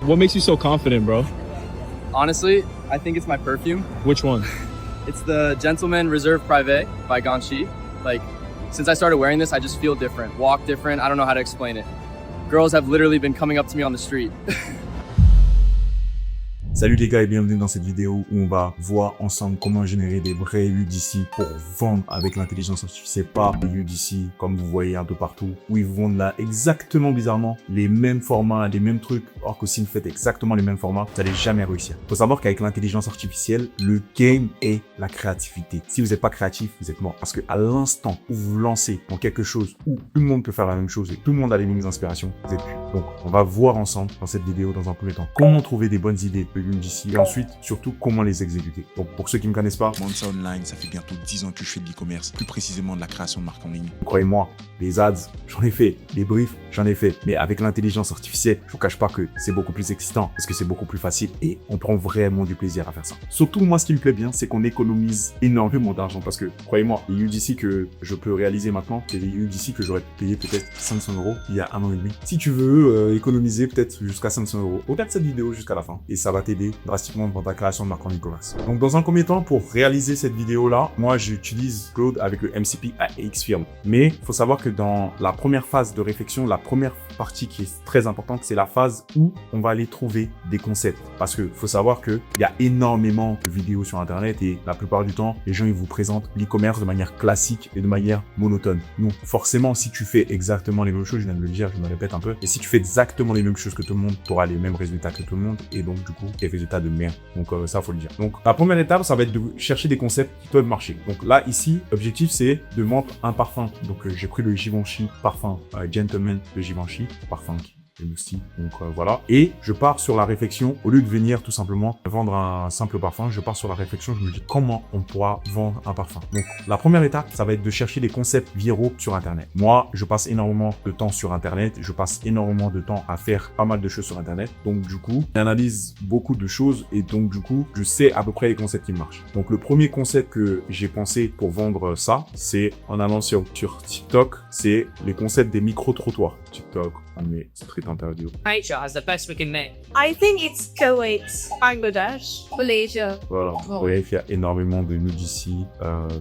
What makes you so confident, bro? Honestly, I think it's my perfume. Which one? It's the Gentleman Reserve Privé by Ganshi. Like, since I started wearing this, I just feel different, walk different. I don't know how to explain it. Girls have literally been coming up to me on the street. Salut les gars et bienvenue dans cette vidéo où on va voir ensemble comment générer des vrais UGC pour vendre avec l'intelligence artificielle, pas des UGC comme vous voyez un peu partout où ils vendent là exactement bizarrement les mêmes formats, les mêmes trucs, or que si vous faites exactement les mêmes formats, vous n'allez jamais réussir. Faut savoir qu'avec l'intelligence artificielle, le game est la créativité. Si vous n'êtes pas créatif, vous êtes mort parce que à l'instant où vous vous lancez dans quelque chose où tout le monde peut faire la même chose et tout le monde a les mêmes inspirations, vous êtes plus. Donc on va voir ensemble dans cette vidéo dans un premier temps comment trouver des bonnes idées de UGC et ensuite surtout comment les exécuter. Donc pour ceux qui me connaissent pas, Monsa Online, ça fait bientôt 10 ans que je fais de l'e-commerce, plus précisément de la création de marques en ligne. croyez-moi, les ads, j'en ai fait, les briefs, j'en ai fait. Mais avec l'intelligence artificielle, je vous cache pas que c'est beaucoup plus excitant parce que c'est beaucoup plus facile et on prend vraiment du plaisir à faire ça. Surtout, moi, ce qui me plaît bien, c'est qu'on économise énormément d'argent parce que, croyez-moi, les UGC que je peux réaliser maintenant, c'est les UGC que j'aurais payé peut-être 500 € il y a 1 an et demi. Si tu veux économiser peut-être jusqu'à 500 €, regarde cette vidéo jusqu'à la fin et ça va t'aider drastiquement dans ta création de marque en e-commerce. Donc, dans un premier temps, pour réaliser cette vidéo-là, moi, j'utilise Claude avec le MCP AX Firm. Mais il faut savoir que dans la première phase de réflexion, la première partie qui est très importante, c'est la phase où on va aller trouver des concepts. Parce que faut savoir qu'il y a énormément de vidéos sur Internet et la plupart du temps, les gens, ils vous présentent l'e-commerce de manière classique et de manière monotone. Donc, forcément, si tu fais exactement les mêmes choses, je viens de le dire, je me répète un peu, et si tu fais exactement les mêmes choses que tout le monde, tu auras les mêmes résultats que tout le monde et donc, du coup, des résultats de merde. Donc, ça, faut le dire. Donc, la première étape, ça va être de chercher des concepts qui peuvent marcher. Donc là, ici, l'objectif, c'est de vendre un parfum. Donc, j'ai pris le Givenchy parfum Gentleman de Givenchy, parfum qui aussi. Donc voilà. Et je pars sur la réflexion, au lieu de venir tout simplement vendre un simple parfum, je pars sur la réflexion, je me dis comment on pourra vendre un parfum. Donc la première étape, ça va être de chercher des concepts viraux sur Internet. Moi, je passe énormément de temps sur Internet, je passe énormément de temps à faire pas mal de choses sur Internet. Donc du coup, j'analyse beaucoup de choses et donc du coup, je sais à peu près les concepts qui marchent. Donc le premier concept que j'ai pensé pour vendre ça, c'est en allant sur TikTok, c'est les concepts des micro-trottoirs. TikTok, mais street interview. Asia has the best we can make. I think it's Kuwait, Bangladesh, Malaysia. Voilà, vous voyez qu'il y a énormément de UGC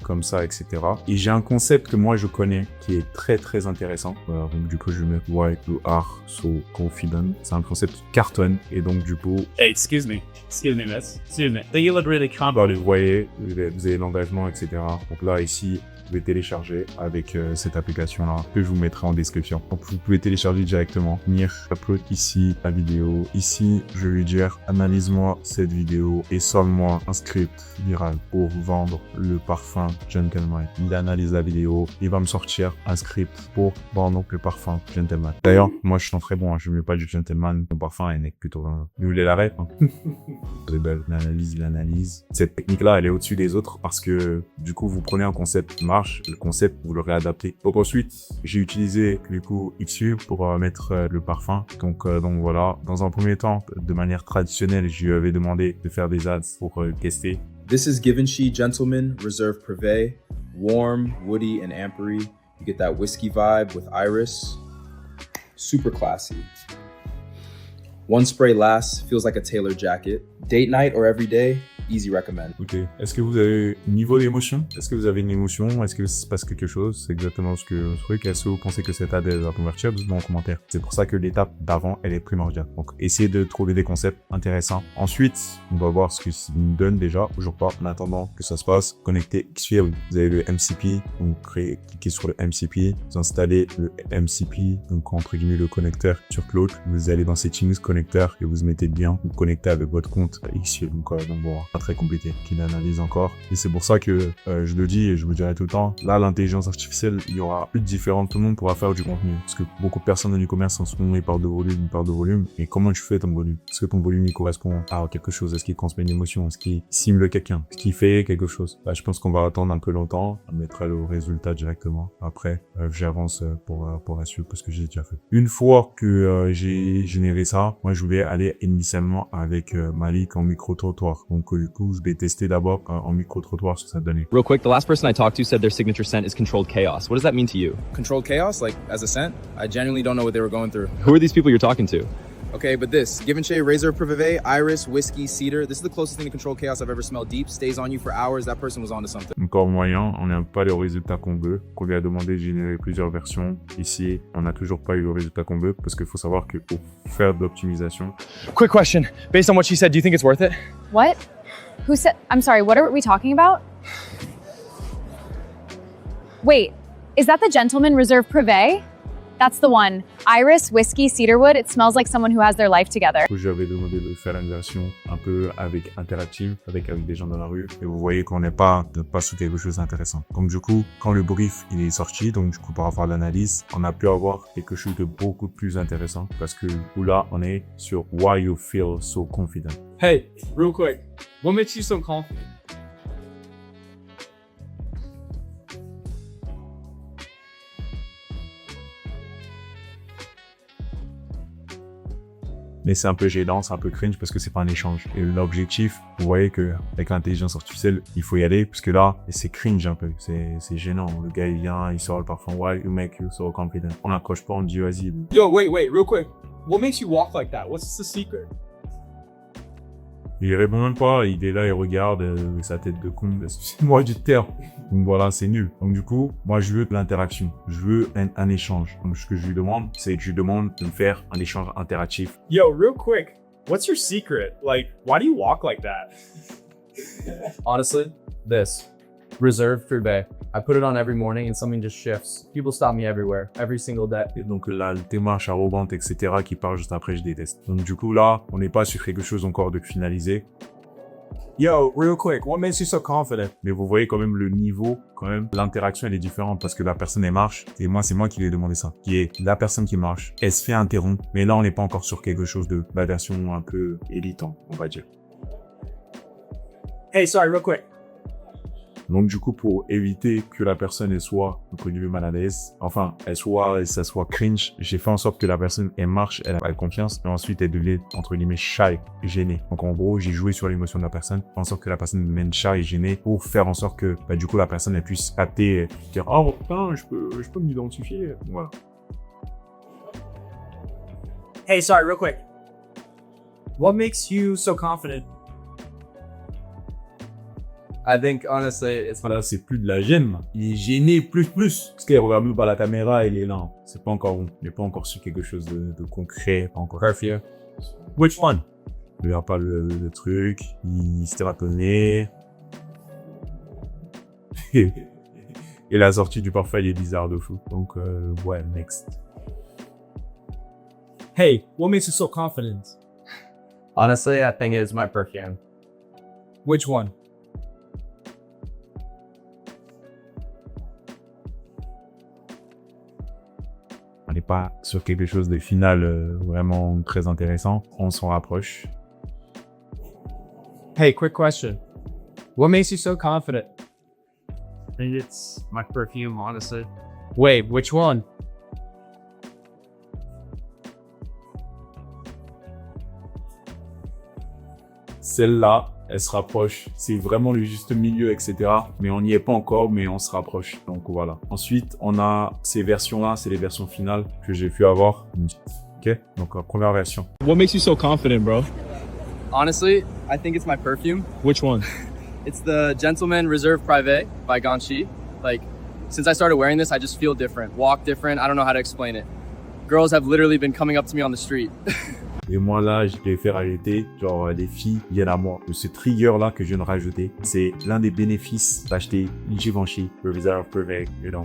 comme ça, etc. Et j'ai un concept que moi je connais qui est très très intéressant. Voilà, donc du coup je vais mettre Why you are so confident. C'est un concept qui cartonne et donc du coup... Hey, excuse me, miss. Excuse me. You look really calm. Vous voyez, vous avez l'engagement, etc. Donc là ici, vous pouvez télécharger avec cette application-là que je vous mettrai en description. Donc vous pouvez télécharger directement, venir upload ici la vidéo. Ici, je vais lui dire analyse-moi cette vidéo et sors-moi un script viral pour vendre le parfum Gentleman. Il analyse la vidéo, il va me sortir un script pour vendre le parfum Gentleman. D'ailleurs, moi je sens très bon, hein. Je ne mets pas du Gentleman, le parfum est plutôt... Vous voulez la ref, hein. C'est belle, l'analyse. Cette technique-là, elle est au-dessus des autres parce que du coup, vous prenez un concept qui marche, le concept, vous le réadaptez. Donc ensuite, j'ai utilisé du coup Xview pour mettre le parfum. Donc voilà, dans un premier temps, de manière traditionnelle, je lui avais demandé de faire des ads pour tester. This is Givenchy Gentleman Reserve Privé, warm, woody, and ampery. You get that whiskey vibe with iris. Super classy. One spray lasts, feels like a tailor jacket. Date night or every day, easy recommend. Ok. Est-ce que vous avez niveau d'émotion? Est-ce que vous avez une émotion? Est-ce que se passe quelque chose? C'est exactement ce que le truc. Est-ce que vous pensez que cette ad va convertir? Dites-moi en commentaire. C'est pour ça que l'étape d'avant, elle est primordiale. Donc, essayez de trouver des concepts intéressants. Ensuite, on va voir ce que ça nous donne déjà. Toujours pas. En attendant que ça se passe, connectez Xview. Vous avez le MCP. Donc, cliquez sur le MCP. Vous installez le MCP. Donc, entre guillemets, le connecteur sur Claude. Vous allez dans Settings, connecteur et vous mettez bien. Vous connectez avec votre compte Xview. Donc bon, pas très compliqué, qu'il analyse encore. Et c'est pour ça que je le dis et je vous dirai tout le temps, là, l'intelligence artificielle, il y aura plus de différents, tout le monde pourra faire du contenu. Parce que beaucoup de personnes dans l'e-commerce en ce moment, ils parlent de volume. Et comment tu fais ton volume? Est-ce que ton volume, il correspond à quelque chose? Est-ce qu'il transmet une émotion? Est-ce qu'il simule quelqu'un? Est-ce qu'il fait quelque chose? Là, je pense qu'on va attendre un peu longtemps. On mettra le résultat directement. Après, j'avance pour la suite parce que j'ai déjà fait. Une fois que j'ai généré ça, moi, je vais aller initialement avec Malik en micro-trottoir. Donc, du coup, je vais tester d'abord en micro-trottoir ce que ça donnait. Real quick, the last person I talked to said their signature scent is controlled chaos. What does that mean to you? Controlled chaos, like as a scent? I genuinely don't know what they were going through. Who are these people you're talking to? Okay, but this Givenchy Reserve Privé, Iris, Whiskey, Cedar. This is the closest thing to controlled chaos I've ever smelled. Deep, stays on you for hours. That person was onto something. Encore moyen, on n'a pas les résultats qu'on veut, qu'on lui a demandé de générer plusieurs versions. Ici, on n'a toujours pas eu le résultat qu'on veut parce qu'il faut savoir que pour faire de l'optimisation, Quick question. Based on what she said, do you think it's worth it? What? Who said? I'm sorry, what are we talking about? Wait, is that the Gentleman Reserve Privé? That's the one. Iris, whiskey, cedarwood. It smells like someone who has their life together. je lui avais demandé de faire une version un peu avec interactive, avec des gens dans la rue. Et vous voyez qu'on n'est pas sur quelque chose d'intéressant. Donc du coup, quand le brief il est sorti, donc du coup par rapport à l'analyse, on a pu avoir quelque chose de beaucoup plus intéressant parce que là, on est sur why you feel so confident. Hey, real quick. What makes you so confident? Mais c'est un peu gênant, c'est un peu cringe parce que c'est pas un échange. Et l'objectif, vous voyez que avec l'intelligence artificielle, il faut y aller parce que là, c'est cringe un peu, c'est gênant. Le gars il vient, il sort le parfum, why you make you so confident. On n'accroche pas, on dit vas-y. Yo, wait, real quick. What makes you walk like that? What's the secret? Il répond même pas, il est là, il regarde sa tête de con. Excusez-moi du terme. Donc voilà, c'est nul. Donc du coup, moi je veux de l'interaction, je veux un échange. Donc ce que je lui demande, c'est que je lui demande de me faire un échange interactif. Yo, real quick. What's your secret? Like, why do you walk like that? Honestly, this. Reserve Privé. I put it on every morning and something just shifts. People stop me everywhere, every single day. Et donc la démarche arrogante, etc. qui part juste après, je déteste. Donc du coup là, on n'est pas sur quelque chose encore de finalisé. Yo, real quick. What makes you so confident? Mais vous voyez quand même le niveau, quand même, l'interaction elle est différente parce que la personne elle marche et moi c'est moi qui lui ai demandé ça. Qui est la personne qui marche, elle se fait interrompre, mais là on n'est pas encore sur quelque chose de la version un peu élitant, on va dire. Hey, sorry, real quick. Donc du coup pour éviter que la personne elle soit entre guillemets mal à l'aise, enfin ça soit cringe, j'ai fait en sorte que la personne elle marche, elle a confiance et ensuite elle devient entre guillemets shy, gênée. Donc en gros j'ai joué sur l'émotion de la personne, en sorte que la personne devienne shy et gênée pour faire en sorte que du coup la personne elle puisse capter, et dire oh putain je peux m'identifier, voilà. Hey, sorry, real quick. What makes you so confident? I think, honestly, it's Voilà, c'est plus de la gêne, là. Il est gêné plus. Parce qu'il regarde même pas la caméra, il est là. C'est pas encore bon. Il n'est pas encore sur quelque chose de concret, pas encore. curfew. Which one? Il regarde pas le truc, il s'était ratonné. Et la sortie du parfum, il est bizarre de fou. Donc, ouais, next. Hey, what makes you so confident? Honestly, I think it's my perfume. Which one? On n'est pas sur quelque chose de final vraiment très intéressant. On s'en rapproche. Hey, quick question. What makes you so confident? I think it's my perfume, honestly. Wait, which one? Celle-là, elle se rapproche. C'est vraiment le juste milieu, etc. Mais on n'y est pas encore, mais on se rapproche. Donc voilà. Ensuite, on a ces versions-là, c'est les versions finales que j'ai pu avoir. Ok, donc la première version. What makes you so confident, bro? Honestly, I think it's my perfume. Which one? It's the Gentleman Reserve Privé by Givenchy. Like, since I started wearing this, I just feel different, walk different. I don't know how to explain it. Girls have literally been coming up to me on the street. Et moi là, je l'ai fait rajouter, genre les filles viennent à moi. Ce trigger-là que je viens de rajouter, c'est l'un des bénéfices d'acheter une Givenchy Reserve Privé, you know.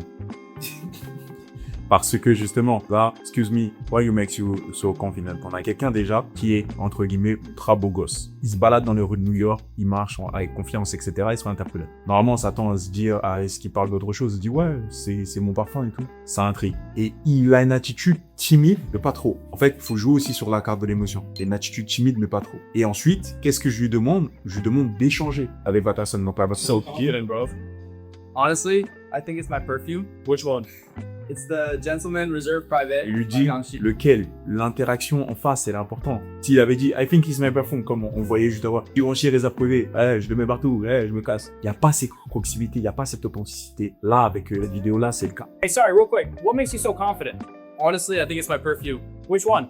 Parce que justement, là, excuse me, why you makes you so confident? On a quelqu'un déjà qui est, entre guillemets, ultra beau gosse. Il se balade dans les rues de New York, il marche avec confiance, etc. Il se fait interpeller. Normalement, on s'attend à se dire, est-ce qu'il parle d'autre chose? Il se dit, ouais, c'est mon parfum et tout. Ça intrigue. Et il a une attitude timide, mais pas trop. En fait, il faut jouer aussi sur la carte de l'émotion. Il a une attitude timide, mais pas trop. Et ensuite, qu'est-ce que je lui demande? Je lui demande d'échanger avec la personne. Donc, la personne. So confident, bro. Honestly, I think it's my perfume. Which one? It's the Gentleman Reserve Privé Il lui by dit Givenchy. lequel. L'interaction en face, c'est l'important. S'il avait dit I think it's my perfume, comme on voyait juste avant, Givenchy Reserve Privé, je le mets partout, je me casse. Il n'y a pas cette proximité, il n'y a pas cette authenticité. Là, avec cette vidéo-là, c'est le cas. Hey, sorry, real quick. What makes you so confident? Honestly, I think it's my perfume. Which one?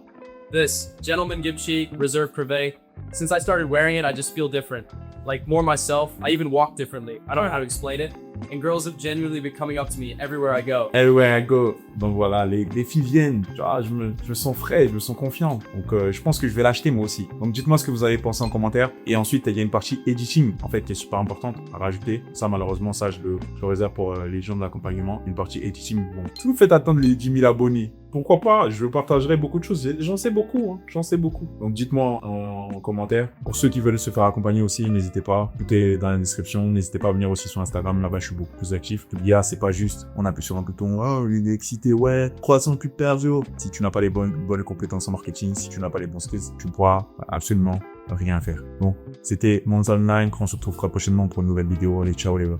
This Gentleman Givenchy Reserve Privé. Since I started wearing it, I just feel different. Like more myself. I even walk differently. I don't know how to explain it. And girls have genuinely been coming up to me everywhere I go. Everywhere I go. Donc voilà, les filles viennent. Tu vois, je me sens frais, je me sens confiant. Donc je pense que je vais l'acheter moi aussi. Donc dites-moi ce que vous avez pensé en commentaire. Et ensuite, il y a une partie editing, en fait, qui est super importante à rajouter. Ça, malheureusement, ça, je le réserve pour les gens de l'accompagnement. Une partie editing. Bon, si vous faites attendre les 10 000 abonnés, pourquoi pas? Je partagerai beaucoup de choses. J'en sais beaucoup, hein. J'en sais beaucoup. Donc dites-moi en commentaire. Pour ceux qui veulent se faire accompagner aussi, n'hésitez pas. Tout est dans la description. N'hésitez pas à venir aussi sur Instagram. Là-bas, je suis beaucoup plus actif. L'IA, c'est pas juste, on appuie sur un bouton, oh, il est excité, ouais, 300 pubs par jour. Si tu n'as pas les bonnes compétences en marketing, si tu n'as pas les bons skills, tu ne pourras absolument rien faire. Bon, c'était Monza Online. On se retrouve très prochainement pour une nouvelle vidéo. Allez, ciao les gars.